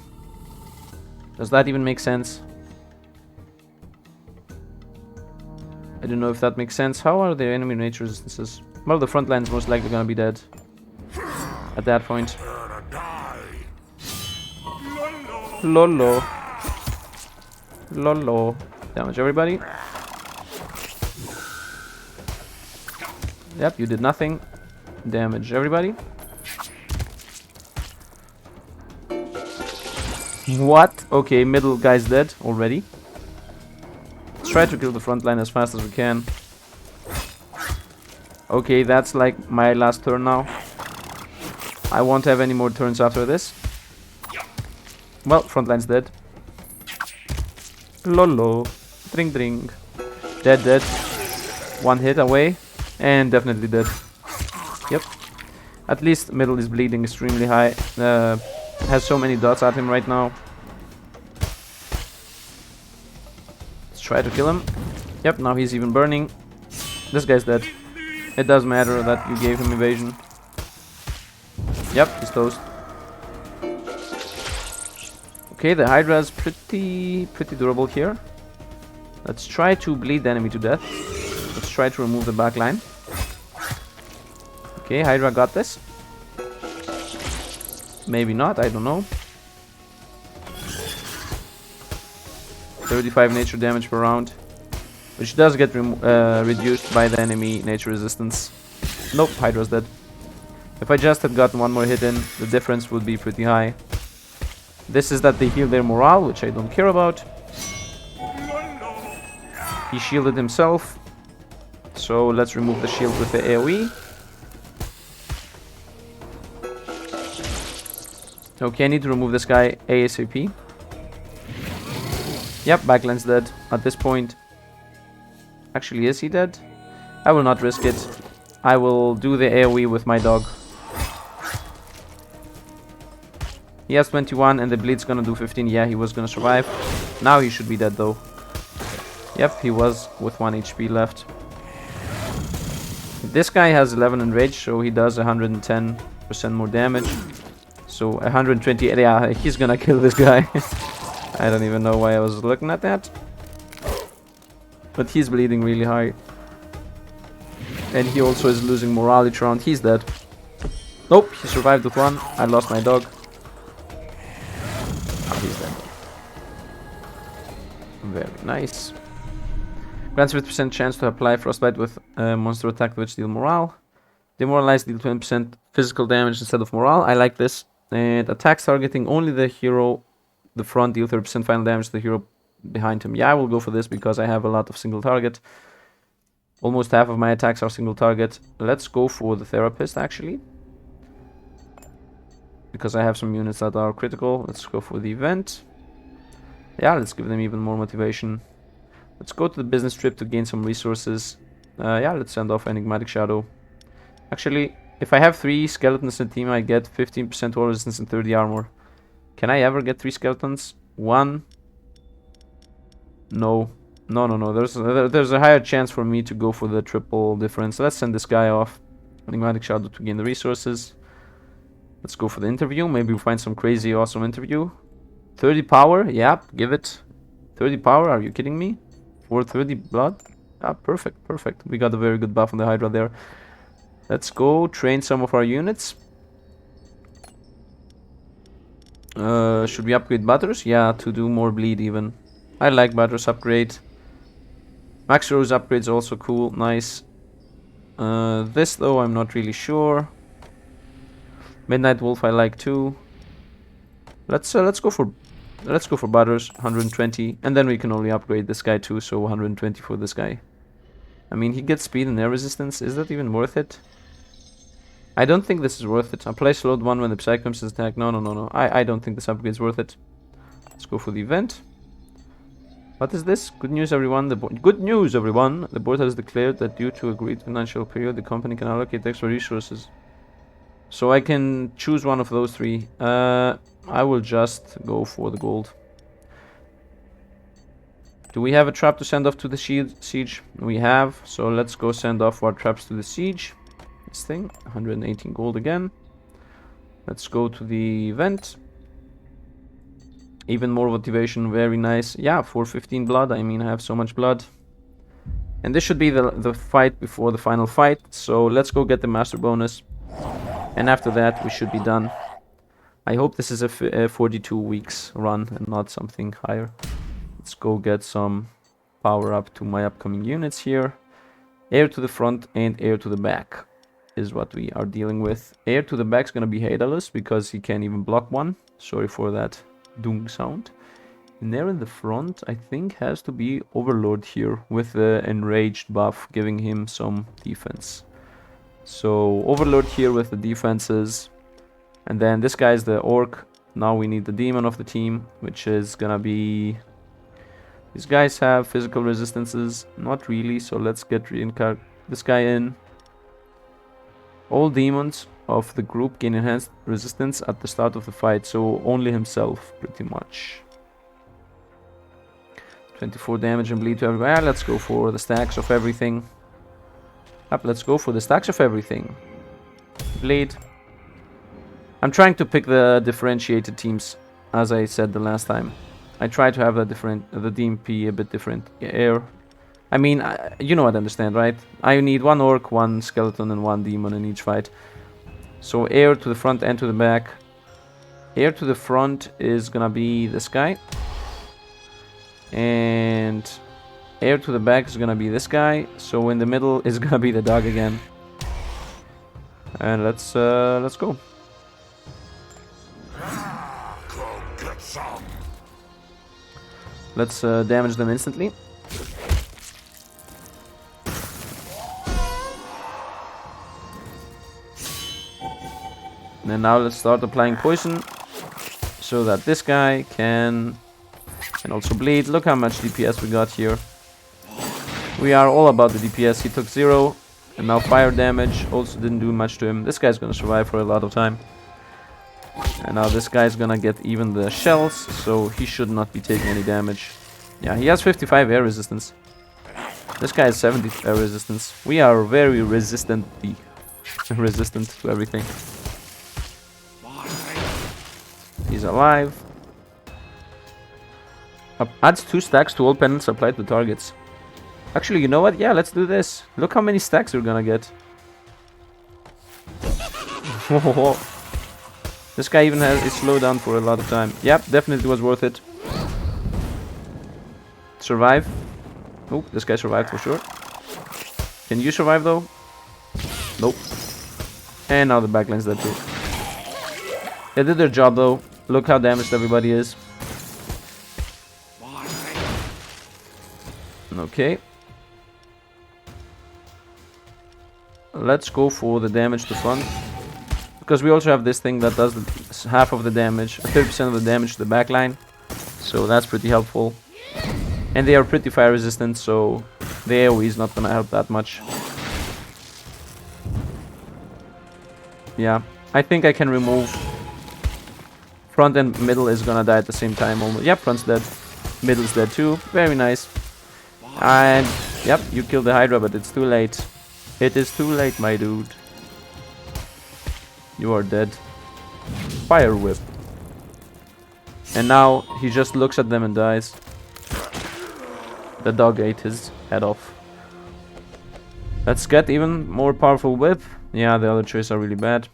S1: Does that even make sense? I don't know if that makes sense. How are their enemy nature resistances? Well, the front line is most likely gonna be dead at that point. Lolo. Damage everybody. Yep, you did nothing. Damage everybody. What? Okay, middle guy's dead already. Let's try to kill the front line as fast as we can. Okay, that's like my last turn now. I won't have any more turns after this. Well, frontline's dead. Lolo. Drink. Dead. One hit away. And definitely dead. Yep. At least middle is bleeding extremely high. Has so many dots at him right now. Let's try to kill him. Yep, now he's even burning. This guy's dead. It does matter that you gave him evasion. Yep, he's toast. Okay, the Hydra is pretty durable here. Let's try to bleed the enemy to death. Let's try to remove the back line. Okay, Hydra got this. Maybe not, I don't know. 35 nature damage per round, which does get reduced by the enemy nature resistance. Nope, Hydra's dead. If I just had gotten one more hit in, the difference would be pretty high. This is that they heal their morale, which I don't care about. He shielded himself. So let's remove the shield with the AoE. Okay, I need to remove this guy ASAP. Yep, backline's dead at this point. Actually, is he dead? I will not risk it. I will do the AoE with my dog. He has 21 and the bleed's gonna do 15. Yeah, he was gonna survive. Now he should be dead though. Yep, he was with 1 HP left. This guy has 11 in rage, so he does 110% more damage. So 120, yeah, he's gonna kill this guy. I don't even know why I was looking at that. But he's bleeding really high. And he also is losing morale each round. He's dead. Nope, he survived with 1. I lost my dog. Oh, he's dead. Very nice. Grants 50% chance to apply Frostbite with monster attack which deal morale. Demoralized deal 20% Physical damage instead of morale. I like this. And attacks targeting only the hero. The front deal 30% final damage to the hero behind him. Yeah, I will go for this because I have a lot of single target. Almost half of my attacks are single target. Let's go for the therapist actually. Because I have some units that are critical. Let's go for the event. Yeah, let's give them even more motivation. Let's go to the business trip to gain some resources. Yeah, let's send off Enigmatic Shadow. Actually, if I have 3 skeletons in the team, I get 15% wall resistance and 30 armor. Can I ever get 3 skeletons? 1? No. No. There's a higher chance for me to go for the triple difference. Let's send this guy off. Enigmatic Shadow to gain the resources. Let's go for the interview. Maybe we'll find some crazy awesome interview. 30 power? Yep, give it. 30 power? Are you kidding me? 430 blood? Ah, perfect. We got a very good buff on the Hydra there. Let's go train some of our units. Should we upgrade Butters? Yeah, to do more bleed even. I like Butters upgrade. Max Rose upgrade's also cool, nice. This though, I'm not really sure. Midnight Wolf I like too. Let's go for Butters, 120, and then we can only upgrade this guy too, so 120 for this guy. I mean, he gets speed and air resistance. Is that even worth it? I don't think this is worth it. Apply slowed 1 when the Psychomps is attacked. No. I don't think this upgrade is worth it. Let's go for the event. What is this? Good news, everyone. Good news, everyone. The board has declared that due to agreed financial period, the company can allocate extra resources. So I can choose one of those 3. I will just go for the gold. Do we have a trap to send off to the siege? We have. So let's go send off our traps to the siege. This thing. 118 gold again. Let's go to the event. Even more motivation. Very nice. Yeah, 415 blood. I mean, I have so much blood. And this should be the fight before the final fight. So let's go get the master bonus. And after that, we should be done. I hope this is a 42 weeks run and not something higher. Let's go get some power up to my upcoming units here. Air to the front and air to the back is what we are dealing with. Air to the back is going to be Haedalus because he can't even block one. Sorry for that dung sound. And there in the front, I think, has to be Overlord here with the enraged buff, giving him some defense. So Overlord here with the defenses. And then this guy is the Orc. Now we need the Demon of the team, which is gonna be... These guys have physical resistances. Not really, so let's get this guy in. All demons of the group gain enhanced resistance at the start of the fight, so only himself, pretty much. 24 damage and bleed to everybody. Let's go for the stacks of everything. Let's go for the stacks of everything. Bleed. I'm trying to pick the differentiated teams, as I said the last time. I try to have the DMP a bit different. Air. I mean, you know what I understand, right? I need 1 orc, 1 skeleton, and 1 demon in each fight. So air to the front and to the back. Air to the front is gonna be this guy. And air to the back is gonna be this guy. So in the middle is gonna be the dog again. And let's go. Let's damage them instantly. And now let's start applying poison so that this guy can also bleed. Look how much DPS we got here. We are all about the DPS. He took 0 and now fire damage also didn't do much to him. This guy's gonna survive for a lot of time. And now this guy's gonna get even the shells, so he should not be taking any damage. Yeah, he has 55 air resistance. This guy has 70 air resistance. We are very resistant to everything. He's alive. Adds 2 stacks to all penance applied to targets. Actually, you know what? Yeah, let's do this. Look how many stacks we're gonna get. This guy even has his slowdown for a lot of time. Yep, definitely was worth it. Survive. Oh, this guy survived for sure. Can you survive though? Nope. And now the backline's dead too. They did their job though. Look how damaged everybody is. Okay. Let's go for the damage to front. Because we also have this thing that does half of the damage, 30% of the damage to the backline. So that's pretty helpful. And they are pretty fire resistant, so the AoE is not gonna help that much. Yeah, I think I can remove... Front and middle is gonna die at the same time almost. Yep, front's dead. Middle's dead too. Very nice. And, yep, you killed the Hydra, but it's too late. It is too late, my dude. You are dead. Fire whip. And now he just looks at them and dies. The dog ate his head off. Let's get even more powerful whip. Yeah, the other choices are really bad.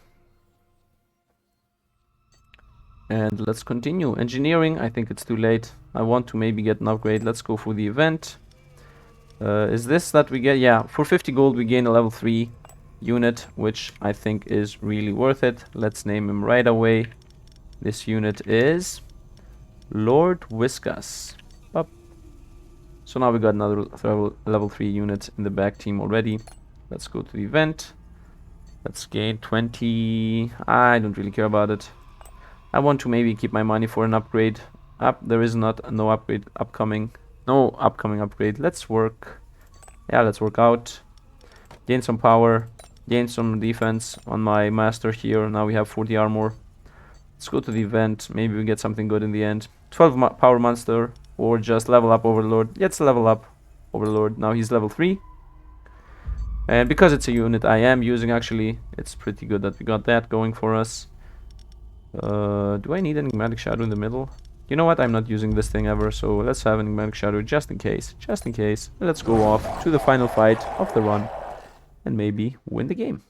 S1: And let's continue. Engineering, I think it's too late. I want to maybe get an upgrade. Let's go for the event. Is this that we get? Yeah, for 50 gold we gain a level 3 unit, which I think is really worth it. Let's name him right away. This unit is Lord Whiskas. Up. So now we got another level 3 unit in the back team already. Let's go to the event. Let's gain 20. I don't really care about it. I want to maybe keep my money for an upgrade. There is no upgrade upcoming. No upcoming upgrade. Let's work. Yeah, let's work out. Gain some power. Gain some defense on my master here. Now we have 40 armor. Let's go to the event. Maybe we get something good in the end. 12 power monster. Or just level up Overlord. Let's level up Overlord. Now he's level 3. And because it's a unit I am using, actually, it's pretty good that we got that going for us. Do I need an Enigmatic Shadow in the middle? You know what? I'm not using this thing ever, so let's have an Enigmatic Shadow just in case. Just in case. Let's go off to the final fight of the run. And maybe win the game.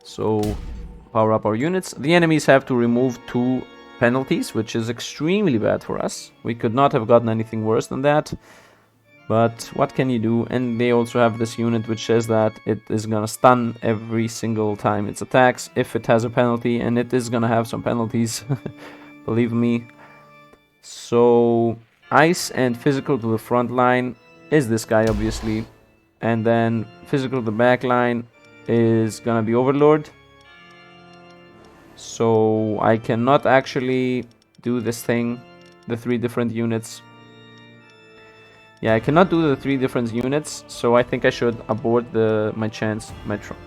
S1: So, power up our units. The enemies have to remove 2 penalties, which is extremely bad for us. We could not have gotten anything worse than that. But what can you do? And they also have this unit which says that it is gonna stun every single time it attacks if it has a penalty, and it is gonna have some penalties, believe me. So ice and physical to the front line is this guy, obviously, and then physical to the back line is gonna be Overlord. So I cannot actually do this thing, the 3 different units. Yeah, I cannot do the 3 different units, so I think I should abort my chance.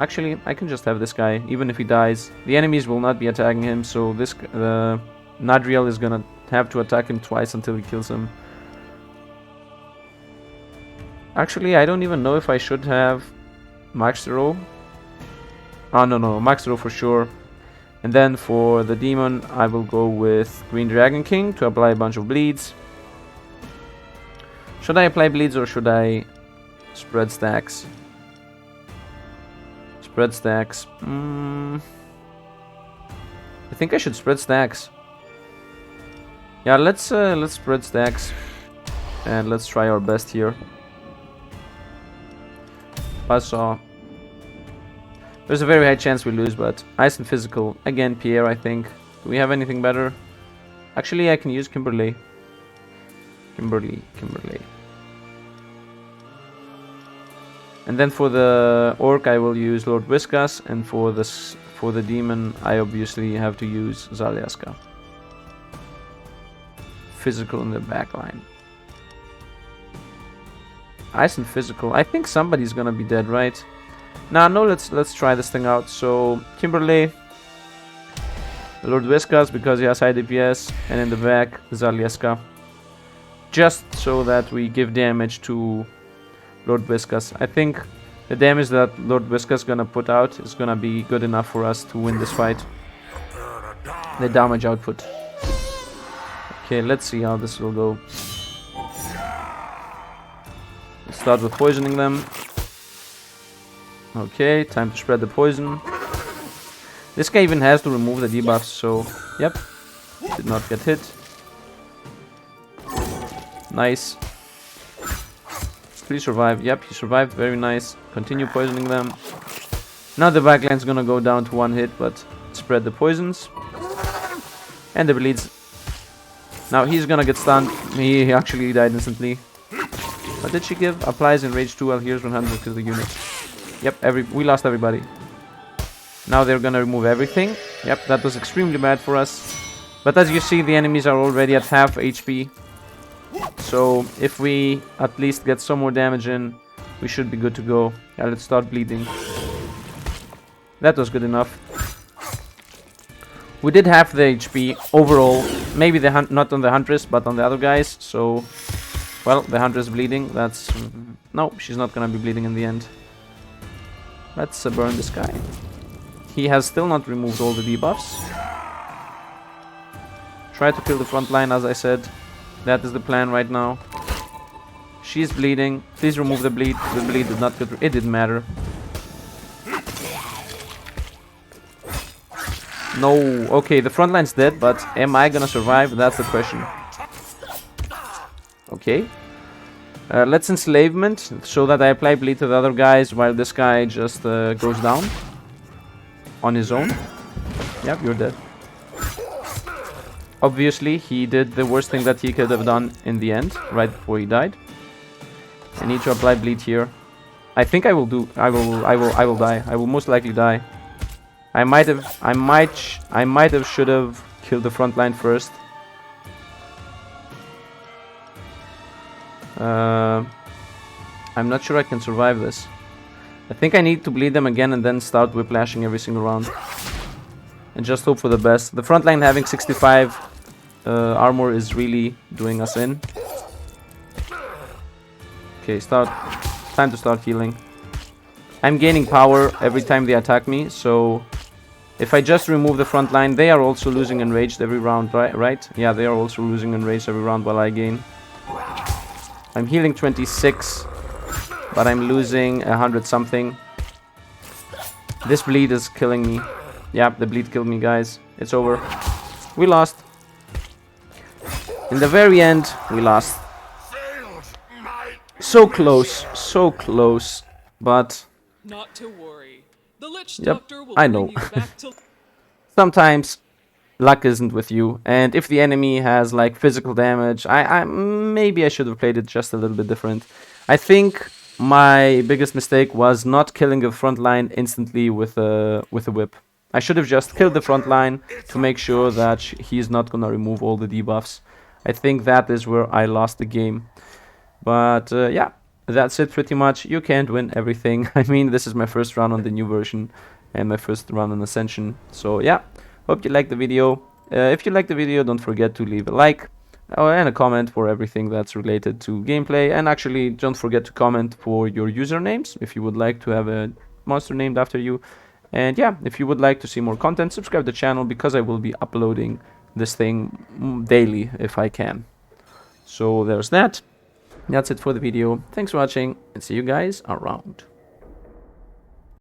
S1: Actually, I can just have this guy, even if he dies. The enemies will not be attacking him, so this Nadriel is gonna have to attack him twice until he kills him. Actually, I don't even know if I should have Max Throw. Oh, no, Max Throw for sure. And then for the demon, I will go with Green Dragon King to apply a bunch of bleeds. Should I apply bleeds or should I spread stacks? Spread stacks. I think I should spread stacks. Yeah, let's spread stacks and let's try our best here. Buzzsaw. There's a very high chance we lose, but ice and physical again. Pierre, I think. Do we have anything better? Actually, I can use Kimberly. Kimberly. And then for the orc I will use Lord Whiskas, and for the demon I obviously have to use Zalyaska. Physical in the back line. Ice and physical. I think somebody's gonna be dead, right? No, let's try this thing out. So Kimberly, Lord Whiskas because he has high DPS, and in the back Zalyaska. Just so that we give damage to Lord Whiskas. I think the damage that Lord Whiskas is gonna put out is gonna be good enough for us to win this fight. The damage output. Okay, let's see how this will go. Let's start with poisoning them. Okay, time to spread the poison. This guy even has to remove the debuffs, so yep. Did not get hit. Nice. Please survive. Yep, he survived. Very nice. Continue poisoning them. Now the backline's gonna go down to 1 hit, but spread the poisons. And the bleeds. Now he's gonna get stunned. He actually died instantly. What did she give? Applies enrage 2 while heals 100 to the unit. Yep, we lost everybody. Now they're gonna remove everything. Yep, that was extremely bad for us. But as you see, the enemies are already at half HP. So if we at least get some more damage in, we should be good to go. Yeah, let's start bleeding. That was good enough. We did half the HP overall. Maybe not on the Huntress, but on the other guys. So, well, the Huntress bleeding. That's... no, she's not gonna be bleeding in the end. Let's burn this guy. He has still not removed all the debuffs. Try to kill the front line, as I said. That is the plan right now. She's bleeding. Please remove the bleed. The bleed did not get... it didn't matter. No. Okay, the front line's dead, but am I gonna survive? That's the question. Okay. Let's enslavement, so that I apply bleed to the other guys while this guy just goes down. On his own. Yep, you're dead. Obviously, he did the worst thing that he could have done in the end, right before he died. I need to apply bleed here. I think I will do. I will die. I will most likely die. I might have should have killed the front line first. I'm not sure I can survive this. I think I need to bleed them again and then start whiplashing every single round. And just hope for the best. The front line having 65 armor is really doing us in. Okay, time to start healing. I'm gaining power every time they attack me, so if I just remove the front line, they are also losing enraged every round, right? Yeah, they are also losing enraged every round while I gain. I'm healing 26, but I'm losing 100 something. This bleed is killing me. Yeah, the bleed killed me, guys. It's over. We lost. In the very end, we lost. So close, but...
S2: not to worry. The Lich
S1: Yep,
S2: Doctor will
S1: I know.
S2: bring you back to...
S1: Sometimes luck isn't with you, and if the enemy has like physical damage, maybe I should have played it just a little bit different. I think my biggest mistake was not killing the front line instantly with a whip. I should have just killed the front line to make sure that he's not gonna remove all the debuffs. I think that is where I lost the game. But yeah, that's it pretty much. You can't win everything. I mean, this is my first run on the new version and my first run on Ascension. So yeah, hope you liked the video. If you liked the video, don't forget to leave a like and a comment for everything that's related to gameplay. And actually, don't forget to comment for your usernames if you would like to have a monster named after you. And yeah, if you would like to see more content, subscribe to the channel because I will be uploading this thing daily if I can. So there's that. That's it for the video. Thanks for watching and see you guys around.